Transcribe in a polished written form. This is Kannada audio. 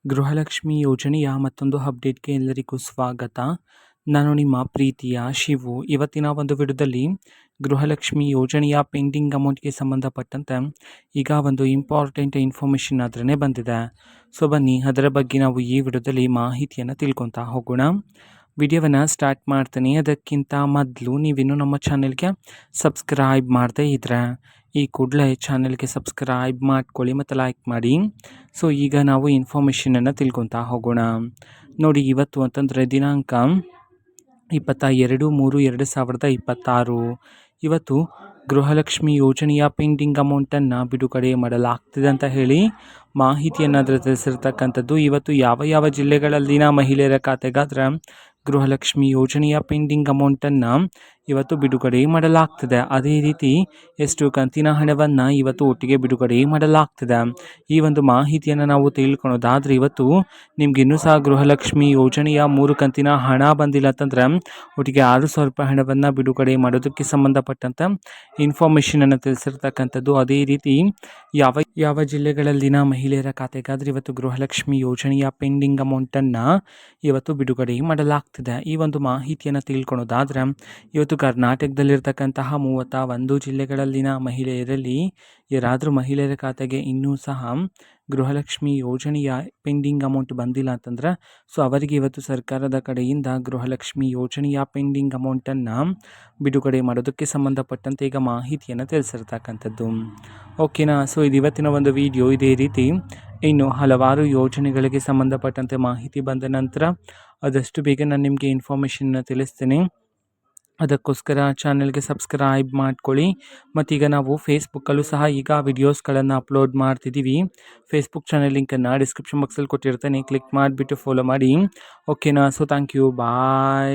ಗೃಹಲಕ್ಷ್ಮಿ ಯೋಜನೆಯ ಮತ್ತೊಂದು ಅಪ್ಡೇಟ್‌ಗೆ ಎಲ್ಲರಿಗೂ ಸ್ವಾಗತ. ನಾನು ನಿಮ್ಮ ಪ್ರೀತಿಯ ಶಿವು. ಇವತ್ತಿನ ಒಂದು ವಿಡಿಯೋದಲ್ಲಿ ಗೃಹಲಕ್ಷ್ಮಿ ಯೋಜನೆಯ ಪೆಂಡಿಂಗ್ ಅಮೌಂಟ್‌ಗೆ ಸಂಬಂಧಪಟ್ಟಂತೆ ಈಗ ಒಂದು ಇಂಪಾರ್ಟೆಂಟ್ ಇನ್ಫಾರ್ಮೇಷನ್ ಆದ್ರೇ ಬಂದಿದೆ. ಸೊ ಬನ್ನಿ ಅದರ ಬಗ್ಗೆ ನಾವು ಈ ವಿಡಿಯೋದಲ್ಲಿ ಮಾಹಿತಿಯನ್ನು ತಿಳ್ಕೊತಾ ಹೋಗೋಣ. ವಿಡಿಯೋವನ್ನು ಸ್ಟಾರ್ಟ್ ಮಾಡ್ತೀನಿ. ಅದಕ್ಕಿಂತ ಮೊದಲು ನೀವಿನ್ನೂ ನಮ್ಮ ಚಾನೆಲ್ಗೆ ಸಬ್ಸ್ಕ್ರೈಬ್ ಮಾಡದೇ ಇದ್ದರೆ ಈ ಕೂಡಲೇ ಚಾನೆಲ್ಗೆ ಸಬ್ಸ್ಕ್ರೈಬ್ ಮಾಡ್ಕೊಳ್ಳಿ ಮತ್ತು ಲೈಕ್ ಮಾಡಿ. ಸೊ ಈಗ ನಾವು ಇನ್ಫಾರ್ಮೇಷನನ್ನು ತಿಳ್ಕೊತಾ ಹೋಗೋಣ. ನೋಡಿ, ಇವತ್ತು ಅಂತಂದರೆ ದಿನಾಂಕ 22/3/2026 ಇವತ್ತು ಗೃಹಲಕ್ಷ್ಮಿ ಯೋಜನೆಯ ಪೆಂಡಿಂಗ್ ಅಮೌಂಟನ್ನು ಬಿಡುಗಡೆ ಮಾಡಲಾಗ್ತಿದೆ ಅಂತ ಹೇಳಿ ಮಾಹಿತಿಯನ್ನು ತಿಳಿಸಿರ್ತಕ್ಕಂಥದ್ದು. ಇವತ್ತು ಯಾವ ಜಿಲ್ಲೆಗಳಲ್ಲಿನ ಮಹಿಳೆಯರ ಖಾತೆಗಾದ್ರೆ ಗೃಹಲಕ್ಷ್ಮಿ ಯೋಜನೆಯ ಪೆಂಡಿಂಗ್ ಅಮೌಂಟನ್ನು ಇವತ್ತು ಬಿಡುಗಡೆ ಮಾಡಲಾಗ್ತಿದೆ. ಅದೇ ರೀತಿ ಎಷ್ಟು ಕಂತಿನ ಹಣವನ್ನು ಇವತ್ತು ಒಟ್ಟಿಗೆ ಬಿಡುಗಡೆ ಮಾಡಲಾಗ್ತಿದೆ. ಈ ಒಂದು ಮಾಹಿತಿಯನ್ನು ನಾವು ತಿಳ್ಕೊಳೋದಾದರೆ, ಇವತ್ತು ನಿಮ್ಗೆ ಇನ್ನೂ ಸಹ ಗೃಹಲಕ್ಷ್ಮಿ ಯೋಜನೆಯ 3 ಕಂತಿನ ಹಣ ಬಂದಿಲ್ಲ ಅಂತಂದರೆ ಒಟ್ಟಿಗೆ 6,000 ರೂಪಾಯಿ ಹಣವನ್ನು ಬಿಡುಗಡೆ ಮಾಡೋದಕ್ಕೆ ಸಂಬಂಧಪಟ್ಟಂತೆ ಇನ್ಫಾರ್ಮೇಷನನ್ನು ತಿಳಿಸಿರ್ತಕ್ಕಂಥದ್ದು. ಅದೇ ರೀತಿ ಯಾವ ಜಿಲ್ಲೆಗಳಲ್ಲಿನ ಮಹಿಳೆಯರ ಖಾತೆಗಾದರೆ ಇವತ್ತು ಗೃಹಲಕ್ಷ್ಮಿ ಯೋಜನೆಯ ಪೆಂಡಿಂಗ್ ಅಮೌಂಟನ್ನು ಇವತ್ತು ಬಿಡುಗಡೆ ಮಾಡಲಾಗ್ತಿದೆ. ಈ ಒಂದು ಮಾಹಿತಿಯನ್ನು ತಿಳ್ಕೊಳೋದಾದರೆ, ಇವತ್ತು ಕರ್ನಾಟಕದಲ್ಲಿರ್ತಕ್ಕಂತಹ 31 ಜಿಲ್ಲೆಗಳಲ್ಲಿನ ಮಹಿಳೆಯರಲ್ಲಿ ಯಾರಾದರೂ ಮಹಿಳೆಯರ ಖಾತೆಗೆ ಇನ್ನೂ ಸಹ ಗೃಹಲಕ್ಷ್ಮಿ ಯೋಜನೆಯ ಪೆಂಡಿಂಗ್ ಅಮೌಂಟ್ ಬಂದಿಲ್ಲ ಅಂತಂದರೆ ಸೊ ಅವರಿಗೆ ಇವತ್ತು ಸರ್ಕಾರದ ಕಡೆಯಿಂದ ಗೃಹಲಕ್ಷ್ಮಿ ಯೋಜನೆಯ ಪೆಂಡಿಂಗ್ ಅಮೌಂಟನ್ನು ಬಿಡುಗಡೆ ಮಾಡೋದಕ್ಕೆ ಸಂಬಂಧಪಟ್ಟಂತೆ ಈಗ ಮಾಹಿತಿಯನ್ನು ತಿಳಿಸಿರ್ತಕ್ಕಂಥದ್ದು. ಓಕೆನಾ. ಸೊ ಇದು ಇವತ್ತಿನ ಒಂದು ವಿಡಿಯೋ. ಇದೇ ರೀತಿ ಇನ್ನು ಹಲವಾರು ಯೋಜನೆಗಳಿಗೆ ಸಂಬಂಧಪಟ್ಟಂತೆ ಮಾಹಿತಿ ಬಂದ ನಂತರ ಆದಷ್ಟು ಬೇಗ ನಾನು ನಿಮಗೆ ಇನ್ಫಾರ್ಮೇಷನ್ನ ತಿಳಿಸ್ತೀನಿ. ಅದಕ್ಕೋಸ್ಕರ ಚಾನೆಲ್ಗೆ ಸಬ್ಸ್ಕ್ರೈಬ್ ಮಾಡ್ಕೊಳ್ಳಿ. ಮತ್ತೀಗ ನಾವು ಫೇಸ್ಬುಕ್ಕಲ್ಲೂ ಸಹ ಈಗ ವಿಡಿಯೋಸ್ಗಳನ್ನು ಅಪ್ಲೋಡ್ ಮಾಡ್ತಿದ್ದೀವಿ. ಫೇಸ್ಬುಕ್ ಚಾನೆಲ್ ಲಿಂಕನ್ನು ಡಿಸ್ಕ್ರಿಪ್ಷನ್ ಬಾಕ್ಸಲ್ಲಿ ಕೊಟ್ಟಿರ್ತೇನೆ. ಕ್ಲಿಕ್ ಮಾಡಿಬಿಟ್ಟು ಫಾಲೋ ಮಾಡಿ. ಓಕೆನಾ. So thank you. ಬಾಯ್.